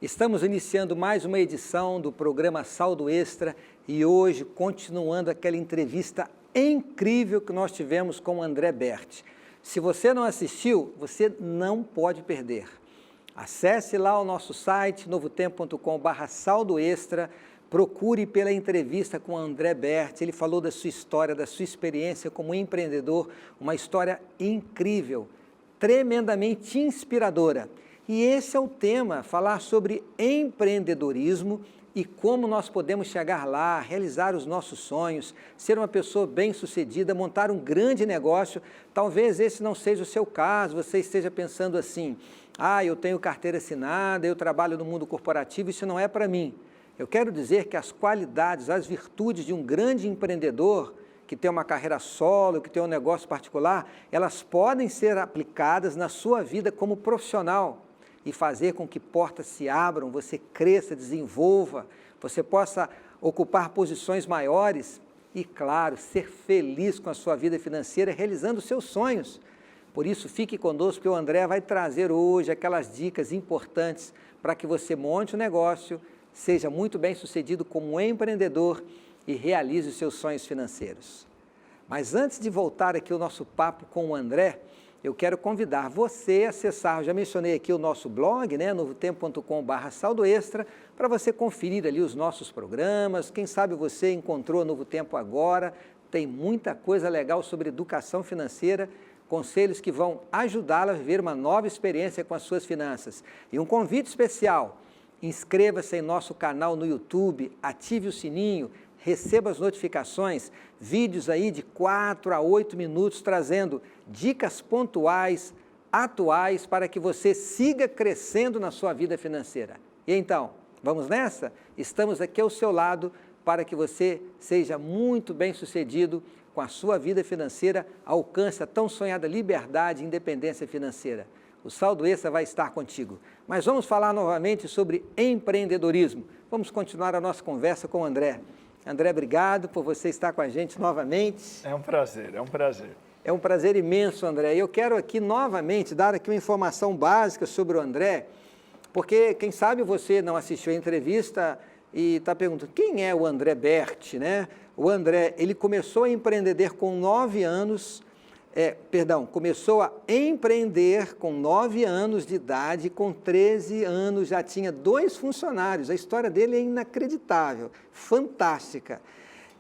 Estamos iniciando mais uma edição do programa Saldo Extra e hoje continuando aquela entrevista incrível que nós tivemos com o André Berti. Se você não assistiu, você não pode perder. Acesse lá o nosso site novotempo.com/saldo extra, procure pela entrevista com o André Berti. Ele falou da sua história, da sua experiência como empreendedor, uma história incrível, tremendamente inspiradora. E esse é o tema, falar sobre empreendedorismo e como nós podemos chegar lá, realizar os nossos sonhos, ser uma pessoa bem-sucedida, montar um grande negócio. Talvez esse não seja o seu caso, você esteja pensando assim, eu tenho carteira assinada, eu trabalho no mundo corporativo, isso não é para mim. Eu quero dizer que as qualidades, as virtudes de um grande empreendedor, que tem uma carreira solo, que tem um negócio particular, elas podem ser aplicadas na sua vida como profissional e fazer com que portas se abram, você cresça, desenvolva, você possa ocupar posições maiores e, claro, ser feliz com a sua vida financeira, realizando os seus sonhos. Por isso, fique conosco, que o André vai trazer hoje aquelas dicas importantes para que você monte um negócio, seja muito bem sucedido como um empreendedor e realize os seus sonhos financeiros. Mas antes de voltar aqui o nosso papo com o André, eu quero convidar você a acessar, já mencionei aqui o nosso blog, novotempo.com/saldo extra, para você conferir ali os nossos programas. Quem sabe você encontrou Novo Tempo agora, tem muita coisa legal sobre educação financeira, conselhos que vão ajudá-la a viver uma nova experiência com as suas finanças. E um convite especial, inscreva-se em nosso canal no YouTube, ative o sininho, receba as notificações, vídeos aí de 4 a 8 minutos trazendo dicas pontuais, atuais, para que você siga crescendo na sua vida financeira. E então, vamos nessa? Estamos aqui ao seu lado para que você seja muito bem sucedido com a sua vida financeira, alcance a tão sonhada liberdade e independência financeira. O Saldo Extra vai estar contigo. Mas vamos falar novamente sobre empreendedorismo. Vamos continuar a nossa conversa com o André. André, obrigado por você estar com a gente novamente. É um prazer, é um prazer. É um prazer imenso, André. Eu quero aqui novamente dar aqui uma informação básica sobre o André, porque quem sabe você não assistiu a entrevista e está perguntando quem é o André Berti, né? O André, ele começou a empreender com 9 anos, começou a empreender com 9 anos de idade, com 13 anos já tinha 2 funcionários. A história dele é inacreditável, fantástica.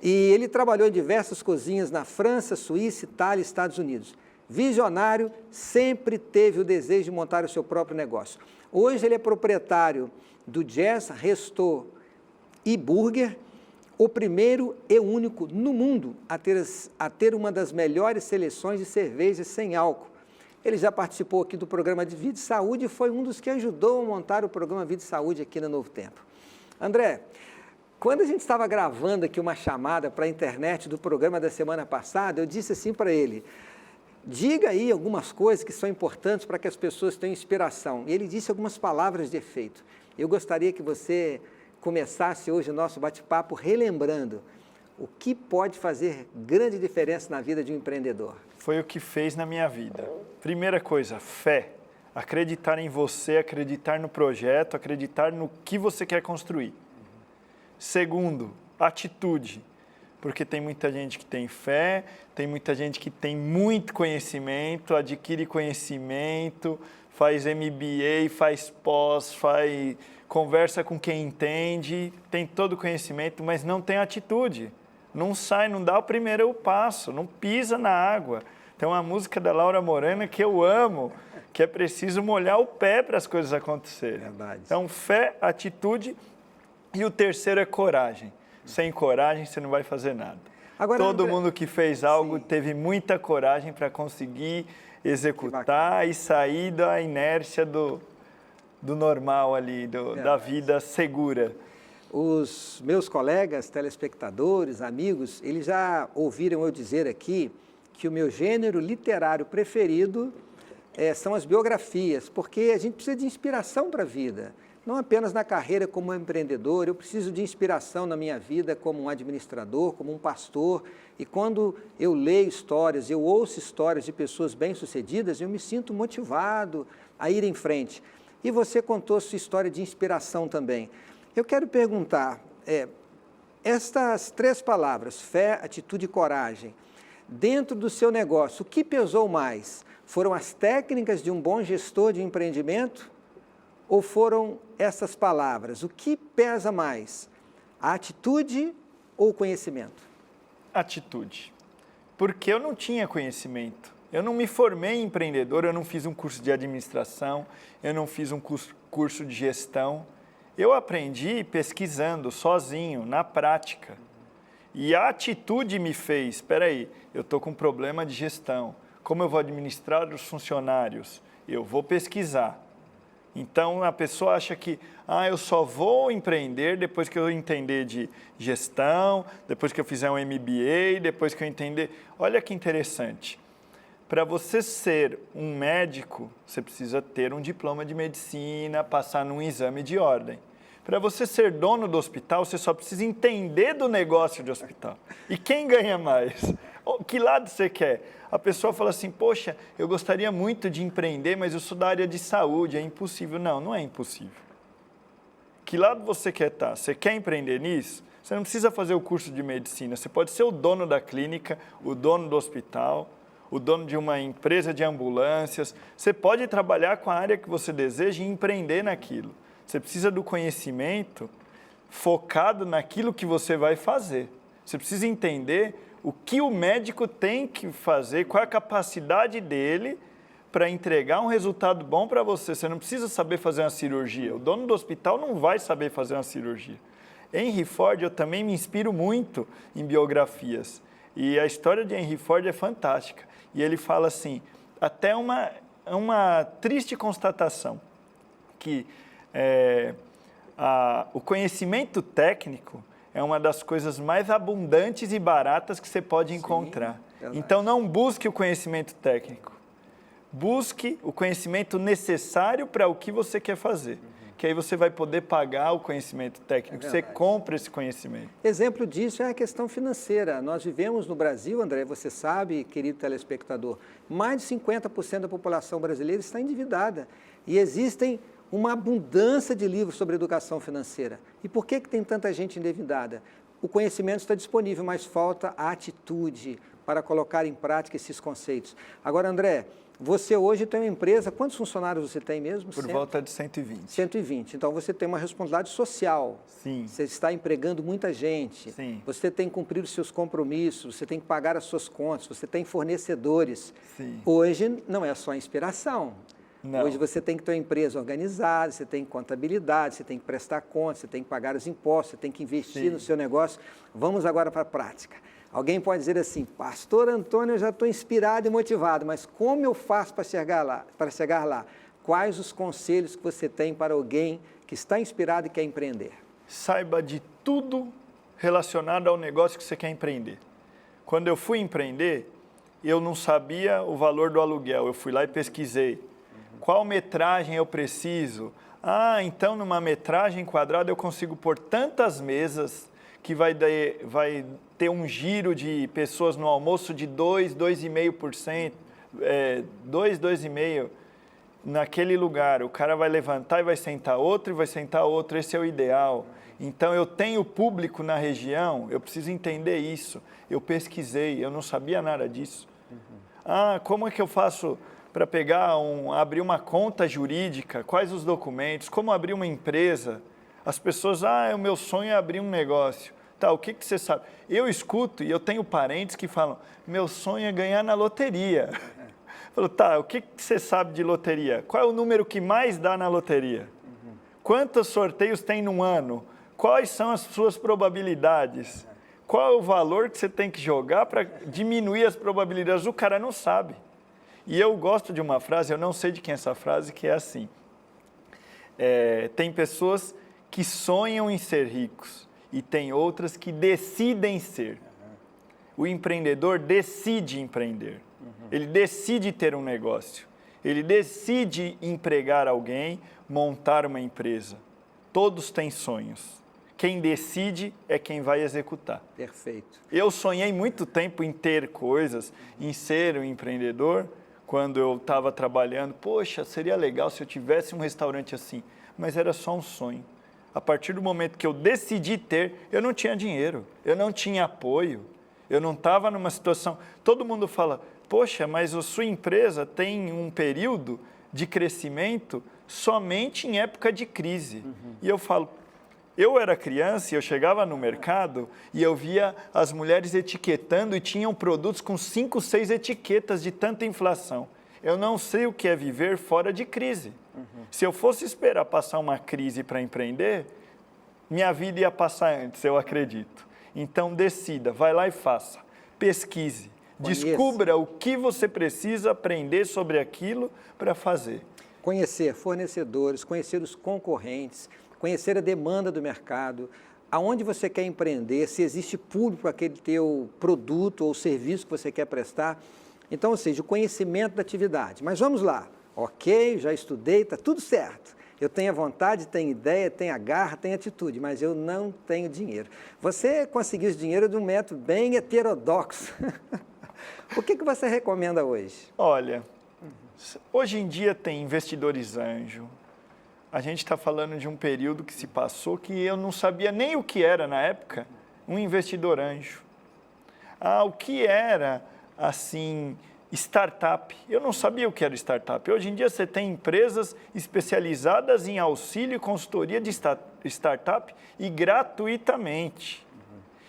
E ele trabalhou em diversas cozinhas na França, Suíça, Itália e Estados Unidos. Visionário, sempre teve o desejo de montar o seu próprio negócio. Hoje ele é proprietário do Jazz Resto e Burger, o primeiro e único no mundo a ter uma das melhores seleções de cervejas sem álcool. Ele já participou aqui do programa de Vida e Saúde e foi um dos que ajudou a montar o programa Vida e Saúde aqui no Novo Tempo. André, quando a gente estava gravando aqui uma chamada para a internet do programa da semana passada, eu disse assim para ele, diga aí algumas coisas que são importantes para que as pessoas tenham inspiração. E ele disse algumas palavras de efeito. Eu gostaria que você começasse hoje o nosso bate-papo relembrando o que pode fazer grande diferença na vida de um empreendedor. Foi o que fez na minha vida. Primeira coisa, fé. Acreditar em você, acreditar no projeto, acreditar no que você quer construir. Segundo, atitude. Porque tem muita gente que tem fé, tem muita gente que tem muito conhecimento, adquire conhecimento, faz MBA, faz pós, conversa com quem entende, tem todo o conhecimento, mas não tem atitude. Não sai, não dá o primeiro passo, não pisa na água. Tem uma música da Laura Morena que eu amo, que é preciso molhar o pé para as coisas acontecerem. Verdade. Então, fé, atitude e o terceiro é coragem. Sem coragem, você não vai fazer nada. Agora, todo André, mundo que fez algo sim, teve muita coragem para conseguir executar e sair da inércia do normal ali, da vida segura. Os meus colegas, telespectadores, amigos, eles já ouviram eu dizer aqui que o meu gênero literário preferido são as biografias, porque a gente precisa de inspiração para a vida. Não apenas na carreira como empreendedor, eu preciso de inspiração na minha vida como um administrador, como um pastor. E quando eu leio histórias, eu ouço histórias de pessoas bem-sucedidas, eu me sinto motivado a ir em frente. E você contou sua história de inspiração também. Eu quero perguntar, estas 3 palavras, fé, atitude e coragem, dentro do seu negócio, o que pesou mais? Foram as técnicas de um bom gestor de empreendimento ou foram essas palavras? O que pesa mais? A atitude ou o conhecimento? Atitude. Porque eu não tinha conhecimento. Eu não me formei em empreendedor, eu não fiz um curso de administração, eu não fiz um curso de gestão. Eu aprendi pesquisando, sozinho, na prática. E a atitude me fez, espera aí, eu estou com um problema de gestão. Como eu vou administrar os funcionários? Eu vou pesquisar. Então, a pessoa acha que eu só vou empreender depois que eu entender de gestão, depois que eu fizer um MBA, depois que eu entender... Olha que interessante. Para você ser um médico, você precisa ter um diploma de medicina, passar num exame de ordem. Para você ser dono do hospital, você só precisa entender do negócio de hospital. E quem ganha mais? Que lado você quer? A pessoa fala assim, poxa, eu gostaria muito de empreender, mas eu sou da área de saúde, é impossível. Não, não é impossível. Que lado você quer estar? Você quer empreender nisso? Você não precisa fazer o curso de medicina. Você pode ser o dono da clínica, o dono do hospital, o dono de uma empresa de ambulâncias. Você pode trabalhar com a área que você deseja e empreender naquilo. Você precisa do conhecimento focado naquilo que você vai fazer. Você precisa entender o que o médico tem que fazer, qual é a capacidade dele para entregar um resultado bom para você. Você não precisa saber fazer uma cirurgia. O dono do hospital não vai saber fazer uma cirurgia. Henry Ford, eu também me inspiro muito em biografias. E a história de Henry Ford é fantástica. E ele fala assim, até uma triste constatação, que o conhecimento técnico é uma das coisas mais abundantes e baratas que você pode encontrar. Sim, então, não busque o conhecimento técnico. Busque o conhecimento necessário para o que você quer fazer. Que aí você vai poder pagar o conhecimento técnico. Você compra esse conhecimento. Exemplo disso é a questão financeira. Nós vivemos no Brasil, André, você sabe, querido telespectador, mais de 50% da população brasileira está endividada. E existem uma abundância de livros sobre educação financeira. E por que tem tanta gente endividada? O conhecimento está disponível, mas falta a atitude para colocar em prática esses conceitos. Agora, André, você hoje tem uma empresa, quantos funcionários você tem mesmo? Por volta de 120. 120. Então, você tem uma responsabilidade social. Sim. Você está empregando muita gente. Sim. Você tem que cumprir os seus compromissos, você tem que pagar as suas contas, você tem fornecedores. Sim. Hoje não é só inspiração. Não. Hoje você tem que ter uma empresa organizada, você tem contabilidade, você tem que prestar contas, você tem que pagar os impostos, você tem que investir Sim. no seu negócio. Vamos agora para a prática. Alguém pode dizer assim, Pastor Antônio, eu já estou inspirado e motivado, mas como eu faço para chegar lá? Quais os conselhos que você tem para alguém que está inspirado e quer empreender? Saiba de tudo relacionado ao negócio que você quer empreender. Quando eu fui empreender, eu não sabia o valor do aluguel, eu fui lá e pesquisei. Qual metragem eu preciso? Então numa metragem quadrada eu consigo pôr tantas mesas que vai ter um giro de pessoas no almoço de 2,5%, 2,5% naquele lugar. O cara vai levantar e vai sentar outro, e vai sentar outro. Esse é o ideal. Então, eu tenho público na região, eu preciso entender isso. Eu pesquisei, eu não sabia nada disso. Como é que eu faço para abrir uma conta jurídica? Quais os documentos? Como abrir uma empresa? As pessoas, o meu sonho é abrir um negócio. Tá, o que você sabe? Eu escuto e eu tenho parentes que falam, meu sonho é ganhar na loteria. Falo, tá, o que você sabe de loteria? Qual é o número que mais dá na loteria? Quantos sorteios tem num ano? Quais são as suas probabilidades? Qual é o valor que você tem que jogar para diminuir as probabilidades? O cara não sabe. E eu gosto de uma frase, eu não sei de quem é essa frase, que é assim. Tem pessoas que sonham em ser ricos e tem outras que decidem ser. O empreendedor decide empreender. Ele decide ter um negócio. Ele decide empregar alguém, montar uma empresa. Todos têm sonhos. Quem decide é quem vai executar. Perfeito. Eu sonhei muito tempo em ter coisas, em ser um empreendedor. quando eu estava trabalhando, poxa, seria legal se eu tivesse um restaurante assim, mas era só um sonho. A partir do momento que eu decidi ter, eu não tinha dinheiro, eu não tinha apoio, eu não estava numa situação... Todo mundo fala, poxa, mas a sua empresa tem um período de crescimento somente em época de crise. E eu falo, eu era criança e eu chegava no mercado e eu via as mulheres etiquetando e tinham produtos com 5, 6 etiquetas de tanta inflação. Eu não sei o que é viver fora de crise. Se eu fosse esperar passar uma crise para empreender, minha vida ia passar antes, eu acredito. Então, decida, vai lá e faça. Pesquise, descubra o que você precisa aprender sobre aquilo para fazer. Conhecer fornecedores, conhecer os concorrentes, conhecer a demanda do mercado, aonde você quer empreender, se existe público para aquele teu produto ou serviço que você quer prestar. Então, ou seja, o conhecimento da atividade. Mas vamos lá. Ok, já estudei, está tudo certo. Eu tenho a vontade, tenho ideia, tenho a garra, tenho atitude, mas eu não tenho dinheiro. Você conseguiu esse dinheiro de um método bem heterodoxo. O que você recomenda hoje? Olha, hoje em dia tem investidores anjo. A gente está falando de um período que se passou que eu não sabia nem o que era na época um investidor anjo. O que era, assim... startup. Eu não sabia o que era startup. Hoje em dia você tem empresas especializadas em auxílio e consultoria de startup e gratuitamente.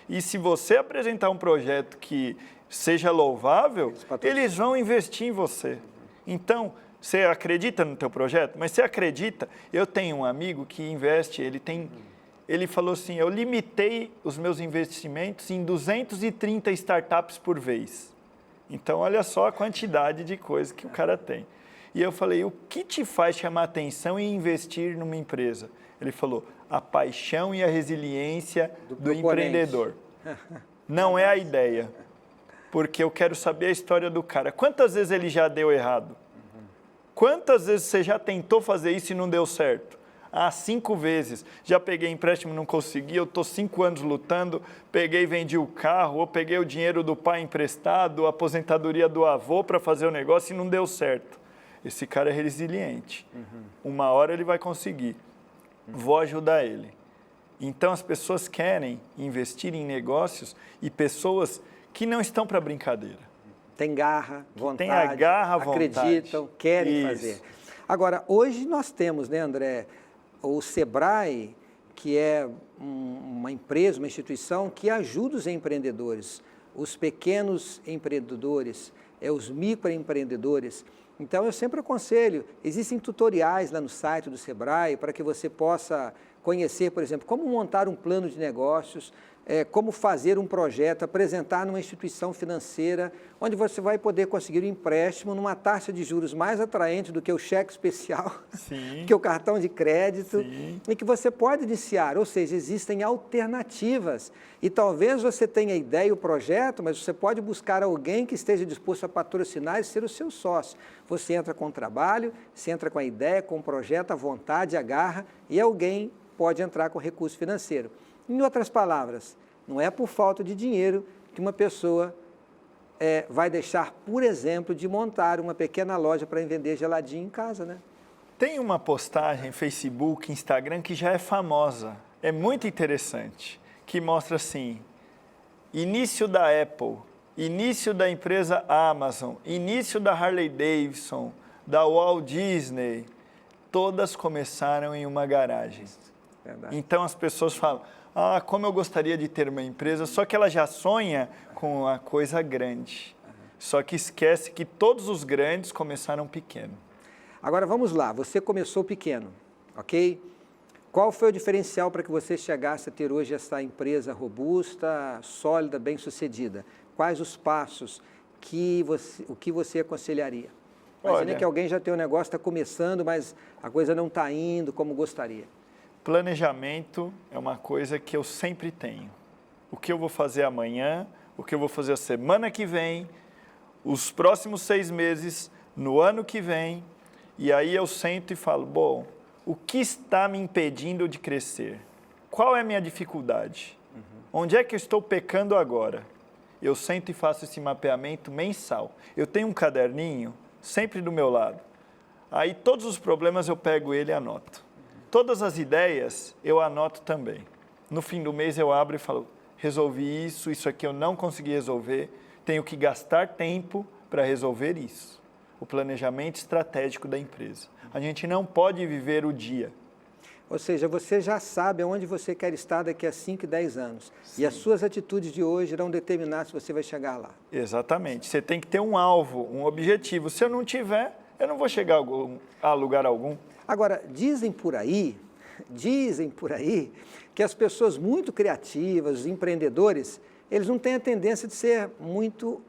E se você apresentar um projeto que seja louvável, eles vão investir em você. Então, você acredita no teu projeto? Mas você acredita? Eu tenho um amigo que investe, ele falou assim, eu limitei os meus investimentos em 230 startups por vez. Então, olha só a quantidade de coisa que o cara tem. E eu falei, o que te faz chamar atenção e investir numa empresa? Ele falou, a paixão e a resiliência do empreendedor. Não é a ideia, porque eu quero saber a história do cara. Quantas vezes ele já deu errado? Quantas vezes você já tentou fazer isso e não deu certo? 5 vezes. Já peguei empréstimo, não consegui, eu estou 5 anos lutando, peguei e vendi o carro, ou peguei o dinheiro do pai emprestado, a aposentadoria do avô para fazer o negócio e não deu certo. Esse cara é resiliente. Uma hora ele vai conseguir. Vou ajudar ele. Então as pessoas querem investir em negócios e pessoas que não estão para brincadeira. Tem garra, vontade, tem a garra, acreditam, vontade. Querem Isso. fazer. Agora, hoje nós temos, né, André, o Sebrae, que é uma empresa, uma instituição que ajuda os empreendedores, os pequenos empreendedores, os microempreendedores. Então, eu sempre aconselho, existem tutoriais lá no site do Sebrae para que você possa conhecer, por exemplo, como montar um plano de negócios, como fazer um projeto, apresentar numa instituição financeira, onde você vai poder conseguir um empréstimo numa taxa de juros mais atraente do que o cheque especial, que o cartão de crédito, e que você pode iniciar, ou seja, existem alternativas. E talvez você tenha a ideia e o projeto, mas você pode buscar alguém que esteja disposto a patrocinar e ser o seu sócio. Você entra com o trabalho, você entra com a ideia, com o projeto, a vontade, a garra, e alguém pode entrar com recurso financeiro. Em outras palavras, não é por falta de dinheiro que uma pessoa vai deixar, por exemplo, de montar uma pequena loja para vender geladinho em casa, né? Tem uma postagem Facebook, Instagram, que já é famosa, é muito interessante, que mostra assim, início da Apple, início da empresa Amazon, início da Harley Davidson, da Walt Disney, todas começaram em uma garagem. Verdade. Então as pessoas falam, como eu gostaria de ter uma empresa, só que ela já sonha com uma coisa grande. Só que esquece que todos os grandes começaram pequeno. Agora vamos lá, você começou pequeno, ok? Qual foi o diferencial para que você chegasse a ter hoje essa empresa robusta, sólida, bem-sucedida? Quais os passos o que você aconselharia? Imagina que alguém já tem um negócio, está começando, mas a coisa não está indo como gostaria. Planejamento é uma coisa que eu sempre tenho. O que eu vou fazer amanhã, o que eu vou fazer a semana que vem, os próximos 6 meses, no ano que vem. E aí eu sento e falo, bom, o que está me impedindo de crescer? Qual é a minha dificuldade? Onde é que eu estou pecando agora? Eu sento e faço esse mapeamento mensal. Eu tenho um caderninho sempre do meu lado. Aí todos os problemas eu pego ele e anoto. Todas as ideias eu anoto também. No fim do mês eu abro e falo, resolvi isso, isso aqui eu não consegui resolver, tenho que gastar tempo para resolver isso. O planejamento estratégico da empresa. A gente não pode viver o dia. Ou seja, você já sabe onde você quer estar daqui a 5 e 10 anos. Sim. E as suas atitudes de hoje irão determinar se você vai chegar lá. Exatamente. Você tem que ter um alvo, um objetivo. Se eu não tiver, eu não vou chegar a lugar algum. Agora, dizem por aí que as pessoas muito criativas, os empreendedores, eles não têm a tendência de ser muito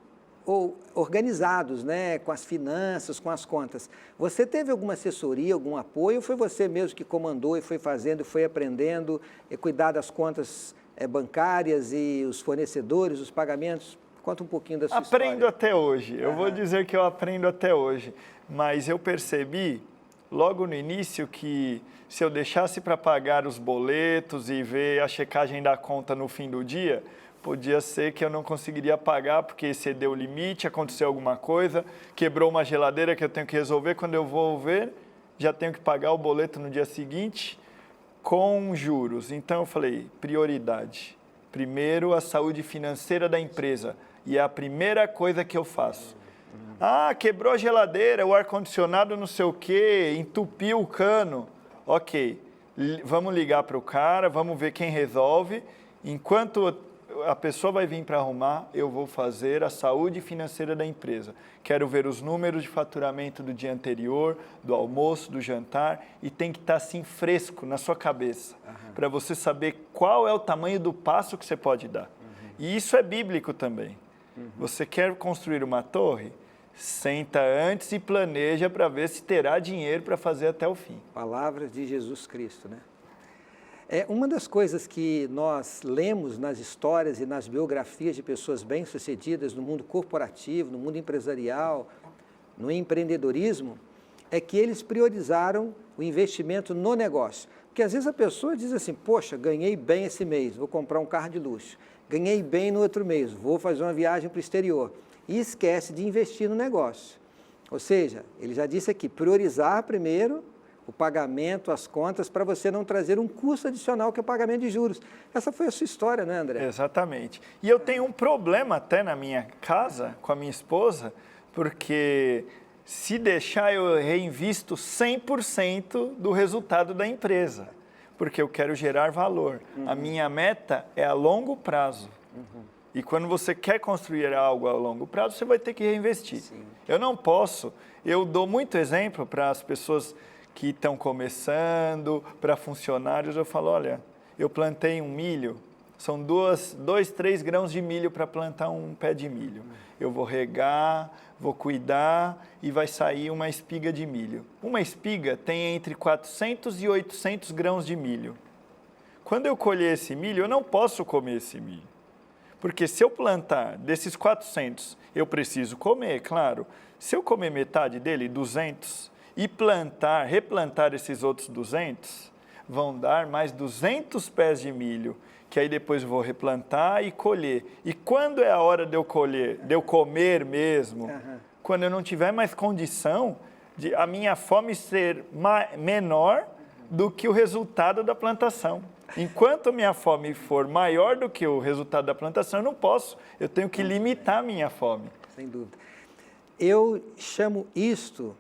organizados, né, com as finanças, com as contas. Você teve alguma assessoria, algum apoio, ou foi você mesmo que comandou e foi fazendo, foi aprendendo, cuidar das contas bancárias e os fornecedores, os pagamentos? Conta um pouquinho da sua história. Aprendo até hoje, eu vou dizer que eu aprendo até hoje, mas eu percebi logo no início que se eu deixasse para pagar os boletos e ver a checagem da conta no fim do dia, podia ser que eu não conseguiria pagar porque excedeu o limite, aconteceu alguma coisa, quebrou uma geladeira que eu tenho que resolver. Quando eu vou ver, já tenho que pagar o boleto no dia seguinte com juros. Então eu falei, prioridade. Primeiro, a saúde financeira da empresa. E é a primeira coisa que eu faço. Ah, quebrou a geladeira, o ar-condicionado não sei o quê, entupiu o cano. Ok, vamos ligar para o cara, vamos ver quem resolve. Enquanto a pessoa vai vir para arrumar, eu vou fazer a saúde financeira da empresa. Quero ver os números de faturamento do dia anterior, do almoço, do jantar, e tem que estar assim fresco na sua cabeça, para você saber qual é o tamanho do passo que você pode dar. E isso é bíblico também. Você quer construir uma torre? Senta antes e planeja para ver se terá dinheiro para fazer até o fim. Palavras de Jesus Cristo, né? Uma das coisas que nós lemos nas histórias e nas biografias de pessoas bem-sucedidas no mundo corporativo, no mundo empresarial, no empreendedorismo, é que eles priorizaram o investimento no negócio. Porque às vezes a pessoa diz assim, poxa, ganhei bem esse mês, vou comprar um carro de luxo. Ganhei bem no outro mês, vou fazer uma viagem para o exterior. E esquece de investir no negócio. Ou seja, ele já disse aqui, priorizar primeiro o pagamento, as contas, para você não trazer um custo adicional que é o pagamento de juros. Essa foi a sua história, né, André? Exatamente. E eu tenho um problema até na minha casa, com a minha esposa, porque se deixar eu reinvisto 100% do resultado da empresa, porque eu quero gerar valor. A minha meta é a longo prazo. E quando você quer construir algo a longo prazo, você vai ter que reinvestir. Sim. Eu não posso, eu dou muito exemplo para as pessoas que estão começando, para funcionários, eu falo, olha, eu plantei um milho, são 2, 3 grãos de milho para plantar um pé de milho. Eu vou regar, vou cuidar e vai sair uma espiga de milho. Uma espiga tem entre 400 e 800 grãos de milho. Quando eu colher esse milho, eu não posso comer esse milho. Porque se eu plantar desses 400, eu preciso comer, claro. Se eu comer metade dele, 200, e replantar esses outros 200, vão dar mais 200 pés de milho, que aí depois eu vou replantar e colher. E quando é a hora de eu colher, de eu comer mesmo, quando eu não tiver mais condição de a minha fome ser menor do que o resultado da plantação. Enquanto a minha fome for maior do que o resultado da plantação, eu não posso. Eu tenho que limitar a minha fome. Sem dúvida. Eu chamo isto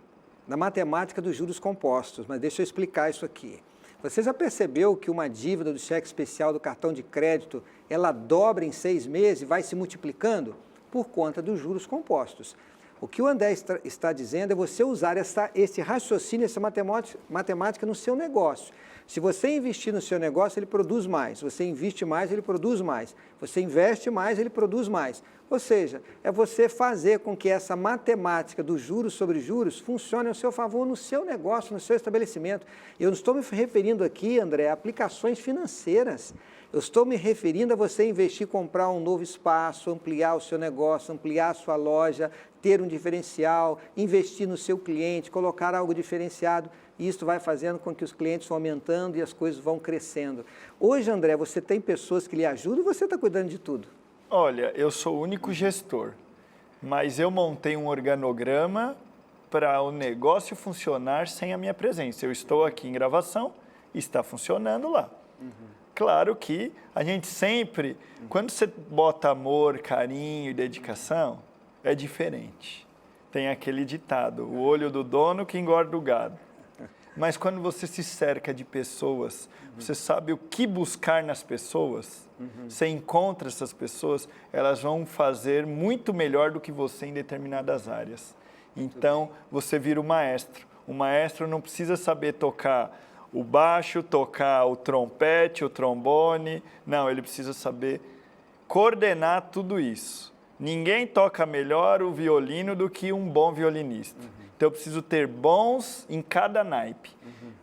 na matemática dos juros compostos, mas deixa eu explicar isso aqui. Você já percebeu que uma dívida do cheque especial do cartão de crédito, ela dobra em 6 meses e vai se multiplicando? Por conta dos juros compostos. O que o André está dizendo é você usar esse raciocínio, essa matemática no seu negócio. Se você investir no seu negócio, ele produz mais. Se você investe mais, ele produz mais. Você investe mais, ele produz mais. Ou seja, é você fazer com que essa matemática dos juros sobre juros funcione ao seu favor no seu negócio, no seu estabelecimento. Eu não estou me referindo aqui, André, a aplicações financeiras. Eu estou me referindo a você investir, comprar um novo espaço, ampliar o seu negócio, ampliar a sua loja, ter um diferencial, investir no seu cliente, colocar algo diferenciado. E isso vai fazendo com que os clientes vão aumentando e as coisas vão crescendo. Hoje, André, você tem pessoas que lhe ajudam ou você está cuidando de tudo? Olha, eu sou o único gestor, mas eu montei um organograma para o negócio funcionar sem a minha presença. Eu estou aqui em gravação, está funcionando lá. Claro que a gente sempre, quando você bota amor, carinho e dedicação, é diferente. Tem aquele ditado, o olho do dono que engorda o gado. Mas quando você se cerca de pessoas, você sabe o que buscar nas pessoas, você encontra essas pessoas, elas vão fazer muito melhor do que você em determinadas áreas. Então, você vira o maestro. O maestro não precisa saber tocar o baixo, tocar o trompete, o trombone. Não, ele precisa saber coordenar tudo isso. Ninguém toca melhor o violino do que um bom violinista. Então, eu preciso ter bons em cada naipe,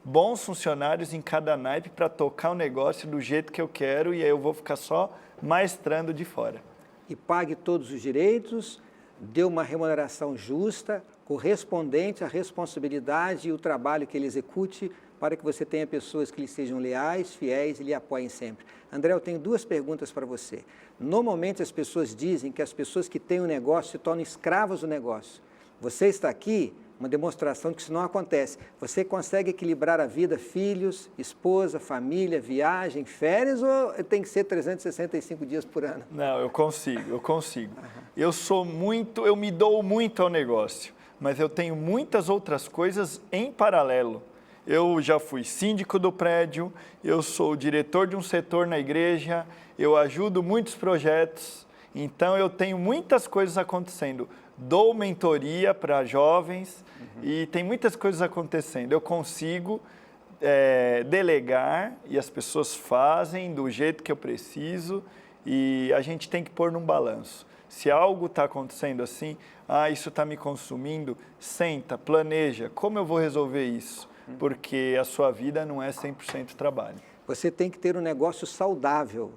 bons funcionários em cada naipe para tocar o negócio do jeito que eu quero e aí eu vou ficar só maestrando de fora. E pague todos os direitos, dê uma remuneração justa, correspondente à responsabilidade e o trabalho que ele execute, para que você tenha pessoas que lhe sejam leais, fiéis e lhe apoiem sempre. André, eu tenho duas perguntas para você. Normalmente as pessoas dizem que as pessoas que têm um negócio se tornam escravas do negócio. Você está aqui, uma demonstração de que isso não acontece. Você consegue equilibrar a vida, filhos, esposa, família, viagem, férias, ou tem que ser 365 dias por ano? Não, eu consigo. Eu me dou muito ao negócio, mas eu tenho muitas outras coisas em paralelo. Eu já fui síndico do prédio, eu sou diretor de um setor na igreja, eu ajudo muitos projetos, então eu tenho muitas coisas acontecendo. Dou mentoria para jovens e tem muitas coisas acontecendo. Eu consigo delegar e as pessoas fazem do jeito que eu preciso e a gente tem que pôr num balanço. Se algo está acontecendo assim, isso está me consumindo, senta, planeja, como eu vou resolver isso? Porque a sua vida não é 100% trabalho. Você tem que ter um negócio saudável,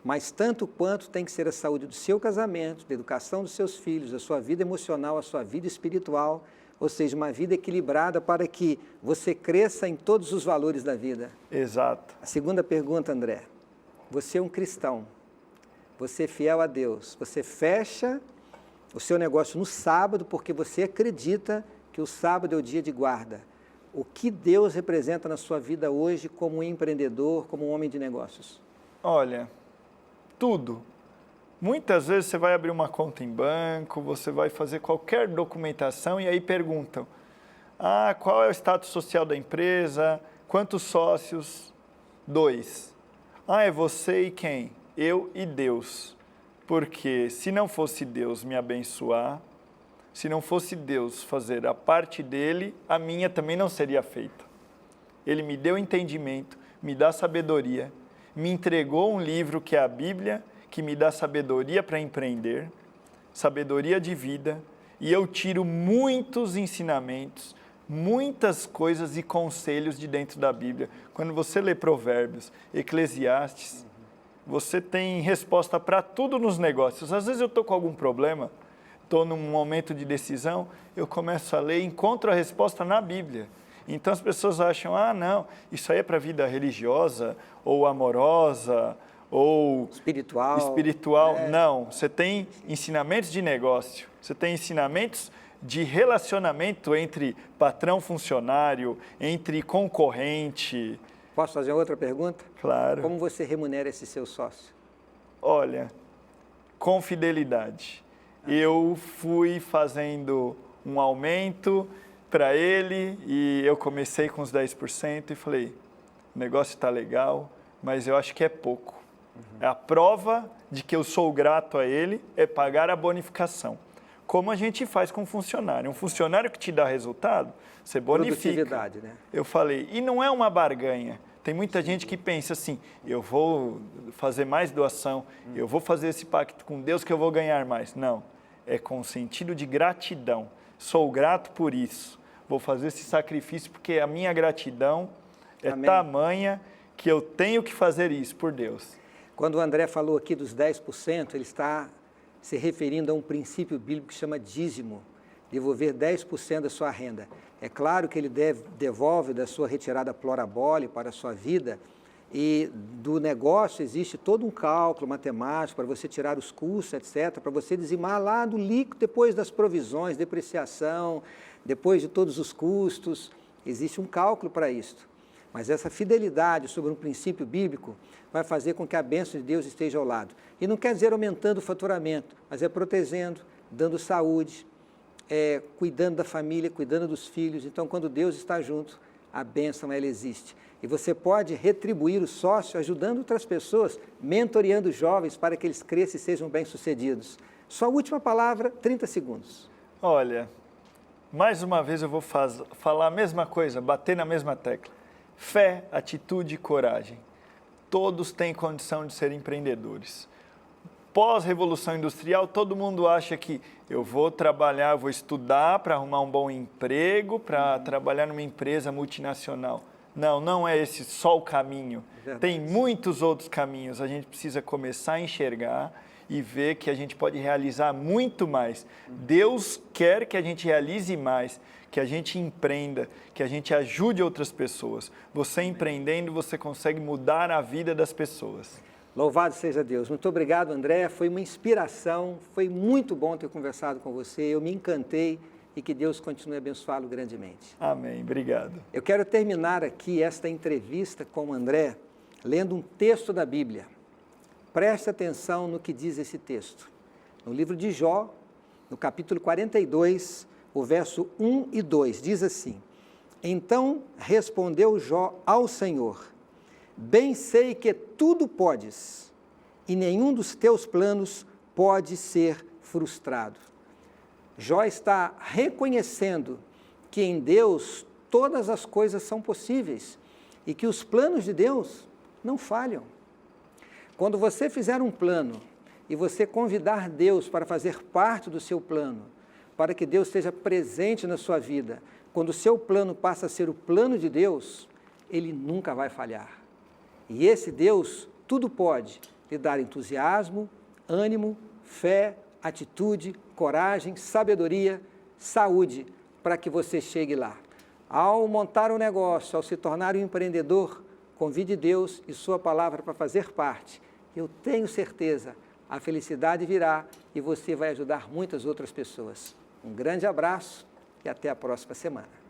mas tanto quanto tem que ser a saúde do seu casamento, da educação dos seus filhos, a sua vida emocional, a sua vida espiritual, ou seja, uma vida equilibrada para que você cresça em todos os valores da vida. Exato. A segunda pergunta, André, você é um cristão, você é fiel a Deus, você fecha o seu negócio no sábado porque você acredita que o sábado é o dia de guarda. O que Deus representa na sua vida hoje como um empreendedor, como um homem de negócios? Olha, tudo. Muitas vezes você vai abrir uma conta em banco, você vai fazer qualquer documentação e aí perguntam, qual é o status social da empresa, quantos sócios? 2. É você e quem? Eu e Deus. Porque se não fosse Deus me abençoar, se não fosse Deus fazer a parte dele, a minha também não seria feita. Ele me deu entendimento, me dá sabedoria, me entregou um livro que é a Bíblia, que me dá sabedoria para empreender, sabedoria de vida, e eu tiro muitos ensinamentos, muitas coisas e conselhos de dentro da Bíblia. Quando você lê Provérbios, Eclesiastes, você tem resposta para tudo nos negócios. Às vezes eu estou com algum problema, estou num momento de decisão, eu começo a ler e encontro a resposta na Bíblia. Então as pessoas acham, não, isso aí é para a vida religiosa, ou amorosa, ou espiritual. Não, você tem ensinamentos de negócio, você tem ensinamentos de relacionamento entre patrão-funcionário, entre concorrente. Posso fazer outra pergunta? Claro. Como você remunera esse seu sócio? Olha, com fidelidade. Eu fui fazendo um aumento para ele e eu comecei com os 10% e falei, o negócio está legal, mas eu acho que é pouco. A prova de que eu sou grato a ele é pagar a bonificação. Como a gente faz com um funcionário que te dá resultado, você bonifica. Produtividade, né? Eu falei, e não é uma barganha. Tem muita gente que pensa assim, eu vou fazer mais doação, eu vou fazer esse pacto com Deus que eu vou ganhar mais. Não, é com sentido de gratidão. Sou grato por isso. Vou fazer esse sacrifício porque a minha gratidão é tamanha que eu tenho que fazer isso por Deus. Quando o André falou aqui dos 10%, ele está se referindo a um princípio bíblico que chama dízimo, devolver 10% da sua renda. É claro que ele devolve da sua retirada plorabole para a sua vida E do negócio existe todo um cálculo matemático para você tirar os custos, etc., para você dizimar lá do líquido depois das provisões, depreciação, depois de todos os custos. Existe um cálculo para isto. Mas essa fidelidade sobre um princípio bíblico vai fazer com que a bênção de Deus esteja ao lado. E não quer dizer aumentando o faturamento, mas é protegendo, dando saúde, cuidando da família, cuidando dos filhos. Então, quando Deus está junto, a bênção ela existe. E você pode retribuir o sócio ajudando outras pessoas, mentoreando jovens para que eles cresçam e sejam bem-sucedidos. Sua última palavra, 30 segundos. Olha, mais uma vez eu vou falar a mesma coisa, bater na mesma tecla. Fé, atitude e coragem. Todos têm condição de ser empreendedores. Pós-revolução industrial, todo mundo acha que eu vou trabalhar, vou estudar para arrumar um bom emprego, para trabalhar numa empresa multinacional. Não, não é esse só o caminho. Verdade. Tem muitos outros caminhos. A gente precisa começar a enxergar e ver que a gente pode realizar muito mais. Deus quer que a gente realize mais, que a gente empreenda, que a gente ajude outras pessoas. Você empreendendo, você consegue mudar a vida das pessoas. Louvado seja Deus. Muito obrigado, André. Foi uma inspiração, foi muito bom ter conversado com você. Eu me encantei e que Deus continue a abençoá-lo grandemente. Amém. Obrigado. Eu quero terminar aqui esta entrevista com o André lendo um texto da Bíblia. Preste atenção no que diz esse texto. No livro de Jó, no capítulo 42, o verso 1 e 2, diz assim: Então respondeu Jó ao Senhor: Bem sei que tudo podes, e nenhum dos teus planos pode ser frustrado. Jó está reconhecendo que em Deus todas as coisas são possíveis e que os planos de Deus não falham. Quando você fizer um plano e você convidar Deus para fazer parte do seu plano, para que Deus esteja presente na sua vida, quando o seu plano passa a ser o plano de Deus, ele nunca vai falhar. E esse Deus tudo pode lhe dar entusiasmo, ânimo, fé, atitude, coragem, sabedoria, saúde, para que você chegue lá. Ao montar um negócio, ao se tornar um empreendedor, convide Deus e sua palavra para fazer parte. Eu tenho certeza, a felicidade virá e você vai ajudar muitas outras pessoas. Um grande abraço e até a próxima semana.